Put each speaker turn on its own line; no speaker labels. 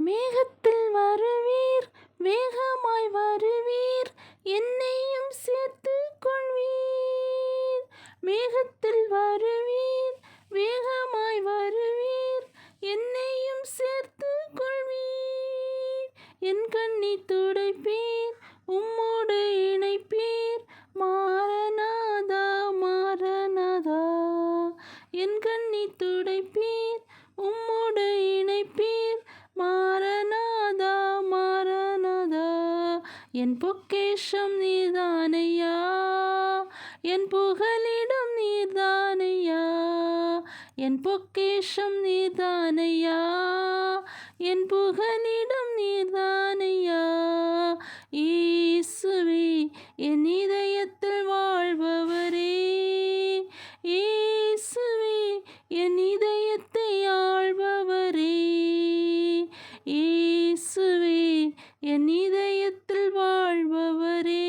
மேகத்தில் வருவீர், வேகமாய் வருவீர், என்னையும் சேர்த்துக் கொள்வீர். மேகத்தில் வருவீர், வேகமாய் வருவீர், என்னையும் சேர்த்துக் கொள்வீர். என் கண்ணீர் துடைப்பீர், உம்மோடு இணைப்பீர், மாரநாதா மாரநாதா. என் கண்ணீர் துடைப்பீர், உம்மோடு இணைப்பீர், மாரநாதா மாரநாதா. என் பொக்கிஷம் நீர்தானையா, என் புகலிடம் நீர்தானையா. என் பொக்கிஷம் நீர்தானையா, என் புகலிடம் நீர்தானையா. இயேசுவே என் இதயத்தில் வாழ்பவரே, இயேசுவே என் இதயத்தை ஆள்பவரே, இயேசுவே என் இதயத்தில் வாழ்பவரே,